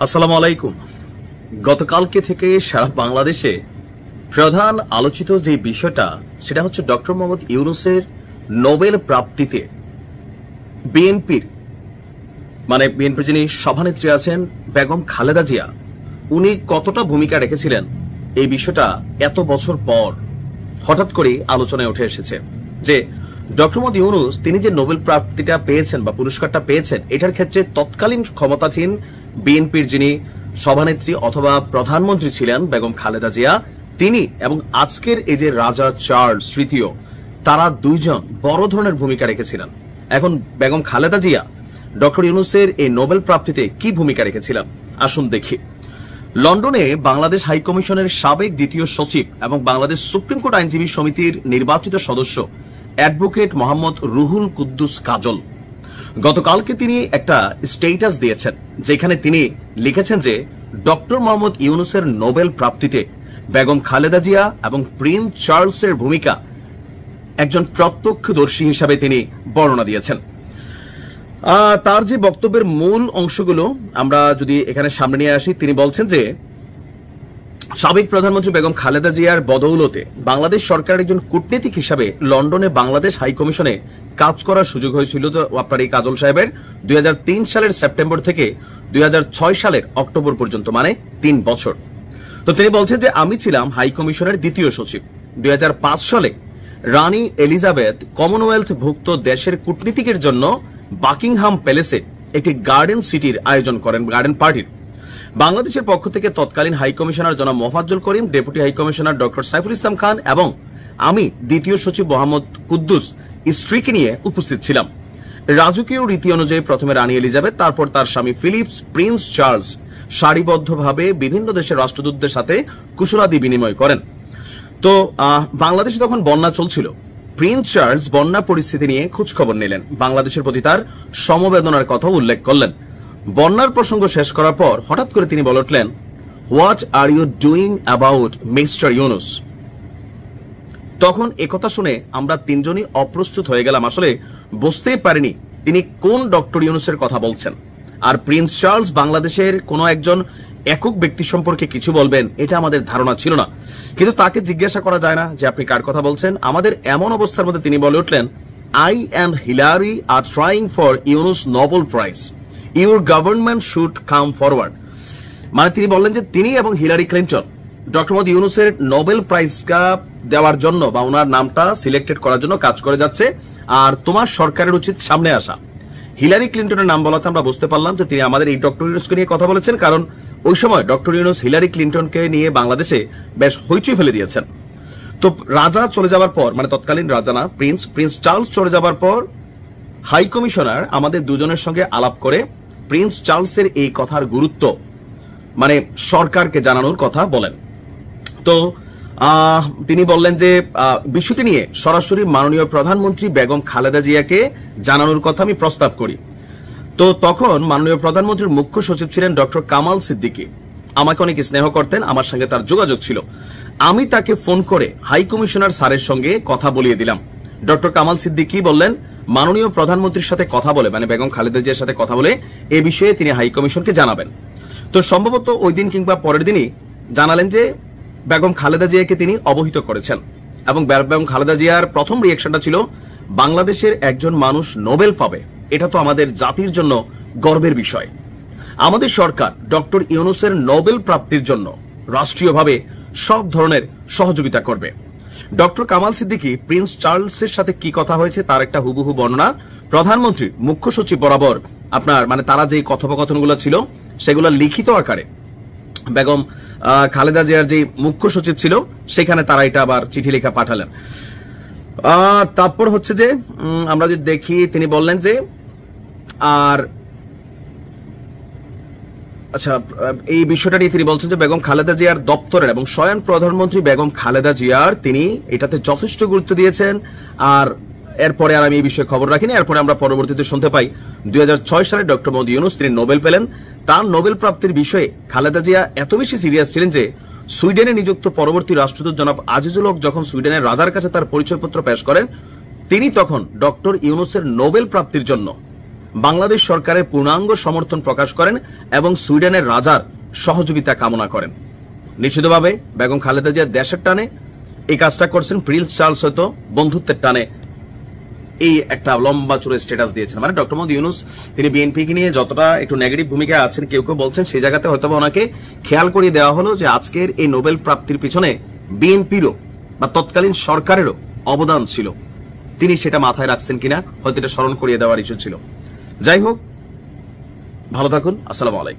আসসালামু আলাইকুম। গতকালকে থেকে সারা বাংলাদেশে প্রধান আলোচিত যে বিষয়টা সেটা হচ্ছে ডক্টর মোহাম্মদ ইউনূসের নোবেল প্রাপ্তিতে বিএনপির যিনি সভানেত্রী আছেন বেগম খালেদা জিয়া, উনি কতটা ভূমিকা রেখেছিলেন এই বিষয়টা এত বছর পর হঠাৎ করে আলোচনায় উঠে এসেছে যে ডক্টর মোহাম্মদ ইউনূস তিনি যে নোবেল প্রাপ্তিটা পেয়েছেন বা পুরস্কারটা পেয়েছেন এটার ক্ষেত্রে তৎকালীন ক্ষমতাসীন বিএনপির যিনি সভানেত্রী অথবা প্রধানমন্ত্রী ছিলেন বেগম খালেদা জিয়া, তিনি এবং আজকের এই যে রাজা চার্লস তৃতীয়, তারা দুইজন বড় ধরনের ভূমিকা রেখেছিলেন। এখন বেগম খালেদা জিয়া ডক্টর ইউনূসের এই নোবেল প্রাপ্তিতে কি ভূমিকা রেখেছিলেন আসুন দেখি। লন্ডনে বাংলাদেশ হাইকমিশনের সাবেক দ্বিতীয় সচিব এবং বাংলাদেশ সুপ্রিম কোর্ট আইনজীবী সমিতির নির্বাচিত সদস্য অ্যাডভোকেট মোহাম্মদ রুহুল কুদ্দুস কাজল গতকালকে তিনি একটা স্টেটাস দিয়েছেন, যেখানে তিনি লিখেছেন যে ডক্টর মোহাম্মদ ইউনূসের নোবেল প্রাপ্তিতে বেগম খালেদা জিয়া এবং প্রিন্স চার্লসের ভূমিকা একজন প্রত্যক্ষদর্শী হিসাবে তিনি বর্ণনা দিয়েছেন। তার যে বক্তব্যের মূল অংশগুলো আমরা যদি এখানে সামনে নিয়ে আসি, তিনি বলছেন যে সাবেক প্রধানমন্ত্রী বেগম খালেদা জিয়ার বদৌলতে বাংলাদেশ সরকারের একজন কূটনীতিক হিসাবে লন্ডনে বাংলাদেশ হাইকমিশনে কাজ করার সুযোগ হয়েছিল তো আপনার এই কাজল সাহেবের 2003 সালের সেপ্টেম্বর থেকে 2006 সালের অক্টোবর পর্যন্ত, মানে 3 বছর। তো তিনি বলছেন যে আমি ছিলাম হাইকমিশনের দ্বিতীয় সচিব। 2005 সালে রানী এলিজাবেথ কমনওয়েলথ ভুক্ত দেশের কূটনীতিকের জন্য বাকিংহাম প্যালেসে একটি গার্ডেন সিটির আয়োজন করেন, গার্ডেন পার্টির। বাংলাদেশের পক্ষ থেকে তৎকালীন হাইকমিশনার জনাব মোফাজ্জল করিম, deputy high commissioner doctor Saiful Islam Khan এবং আমি দ্বিতীয় সচিব মোহাম্মদ কুদ্দুস স্ত্রীকে নিয়ে উপস্থিত ছিলাম। রাজকীয় রীতি অনুযায়ী প্রথমে রানী এলিজাবেথ, তারপর তার স্বামী ফিলিপস, প্রিন্স চার্লস সারিবদ্ধভাবে বিভিন্ন দেশের রাষ্ট্রদূতদের সাথে কুশলাদি বিনিময় করেন। তো বাংলাদেশে তখন বন্যা চলছিল। প্রিন্স চার্লস বন্যা পরিস্থিতি নিয়ে খোঁজখবর নিলেন, বাংলাদেশের প্রতি তার সমবেদনার কথা উল্লেখ করলেন। বন্যার প্রসঙ্গ শেষ করার পর হঠাৎ করে তিনি বলে উঠলেন, what are you doing about mister Yunus? তখন একথা শুনে আমরা তিনজনই অপ্রস্তুত হয়ে গেলাম, আসলে বুঝতেই পারিনি তিনি কোন ডক্টর ইউনূসের কথা বলছেন। আর প্রিন্স চার্লস বাংলাদেশের কোনো একজন একক ব্যক্তি সম্পর্কে কিছু বলবেন এটা আমাদের ধারণা ছিল না, কিন্তু তাকে জিজ্ঞাসা করা যায় না যে আপনি কার কথা বলছেন? আমাদের এমন অবস্থার মধ্যে তিনি বলে উঠলেন, I and Hillary are trying for Yunus Nobel prize, your government should come forward. মানে তিনি বললেন যে তিনি এবং হিলারি ক্লিন্টন ডক্টর মোহাম্মদ ইউনূসের নোবেল প্রাইজটা দেওয়ার জন্য বা ওনার নামটা সিলেক্টেড করার জন্য কাজ করে যাচ্ছে, আর তোমার সরকারের উচিত সামনে আসা। হিলারি ক্লিন্টনের নাম বলাতে আমরা বুঝতে পারলাম যে তিনি আমাদের এই ডক্টর ইউনূসকে নিয়ে কথা বলেছেন, কারণ ওই সময় ডক্টর ইউনূস হিলারি ক্লিন্টনকে নিয়ে বাংলাদেশে বেশ হইচই ফেলে দিয়েছেন। তো রাজা চলে যাওয়ার পর, মানে তৎকালীন রাজা না, প্রিন্স চার্লস চলে যাওয়ার পর হাই কমিশনার আমাদের দুজনের সঙ্গে আলাপ করে প্রিন্স চার্লসের এই কথার গুরুত্ব মানে সরকারকে জানানোর কথা বলেন। তো তিনি বললেন যে বিষয়টি নিয়ে সরাসরি মাননীয় প্রধানমন্ত্রী বেগম খালেদা জিয়াকে জানানোর কথা আমি প্রস্তাব করি। তো তখন মাননীয় প্রধানমন্ত্রীর মুখ্য সচিব ছিলেন ডক্টর কামাল সিদ্দিকী, আমাকে অনেক স্নেহ করতেন, আমার সঙ্গে তার যোগাযোগ ছিল। আমি তাকে ফোন করে হাই কমিশনার স্যারের সঙ্গে কথা বলিয়ে দিলাম। ডক্টর কামাল সিদ্দিকী বললেন মাননীয় প্রধানমন্ত্রীর সাথে কথা বলে, মানে বেগম খালেদা জিয়ার সাথে কথা বলে এ বিষয়ে তিনি হাই কমিশনকে জানাবেন। তো সম্ভবত ওই দিন কিংবা পরের দিনই জানালেন যে বেগম খালেদা জিয়াকে তিনি অবহিত করেছেন, এবং বেগম খালেদা জিয়ার প্রথম রিয়েকশনটা ছিল বাংলাদেশের একজন মানুষ নোবেল পাবে, এটা তো আমাদের জাতির জন্য গর্বের বিষয়। আমাদের সরকার ডক্টর ইউনূসের নোবেল প্রাপ্তির জন্য রাষ্ট্রীয়ভাবে সব ধরনের সহযোগিতা করবে। ডক্টর কামাল সিদ্দিকী প্রিন্স চার্লসের সাথে কি কথা হয়েছে তার একটা হুবহু বর্ণনা প্রধানমন্ত্রীর মুখ্য সচিব বরাবর আপনার তারা যে কথোপকথনগুলো ছিল সেগুলো লিখিত আকারে বেগম খালেদা জিয়ার যে মুখ্য সচিব ছিল সেখানে তারা এটা আবার চিঠি লেখা পাঠালেন। তারপর হচ্ছে যে আমরা যদি দেখি তিনি বললেন যে আর আচ্ছা এই বিষয়টা নিয়ে তিনি বলছেন যে বেগম খালেদা জিয়ার দপ্তরের এবং স্বয়ং প্রধানমন্ত্রী বেগম খালেদা জিয়ার তিনি এটাতে যথেষ্ট গুরুত্ব দিয়েছেন। আর এরপরে আর আমি এই বিষয়ে খবর রাখিনি, এরপরে আমরা পরবর্তীতে শুনতে পাই 2006 সালে ডক্টর মোহাম্মদ ইউনূস তিনি নোবেল পেলেন। তার নোবেল প্রাপ্তির বিষয়ে খালেদা জিয়া এত বেশি সিরিয়াস ছিলেন যে সুইডেনে নিযুক্ত পরবর্তী রাষ্ট্রদূত জনাব আজিজুল হক যখন সুইডেনের রাজার কাছে তার পরিচয়পত্র পেশ করেন, তিনি তখন ডক্টর ইউনূসের নোবেল প্রাপ্তির জন্য বাংলাদেশ সরকারের পূর্ণাঙ্গ সমর্থন প্রকাশ করেন এবং সুইডেনের রাজার সহযোগিতা কামনা করেন। নিশ্চিতভাবে বেগম খালেদা জিয়া দেশের টানে এই কাজটা করছেন, প্রিন্স চার্লস হয়তো বন্ধুত্বের টানে এই একটা লম্বা চূড়ে স্ট্যাটাস দিয়েছেন। মানে ডক্টর মোহাম্মদ ইউনূস তিনি বিএনপিকে নিয়ে যতটা একটু নেগেটিভ ভূমিকায় আছেন, কেউ কেউ বলছেন সেই জায়গাতে হয়তো ওনাকে খেয়াল করিয়ে দেওয়া হলো যে আজকের এই নোবেল প্রাপ্তির পিছনে বিএনপিরও বা তৎকালীন সরকারেরও অবদান ছিল। তিনি সেটা মাথায় রাখছেন কিনা হয়তো এটা স্মরণ করিয়ে দেওয়ার ইস্যু ছিল। যাই হোক, ভালো থাকুন। আসসালামু আলাইকুম।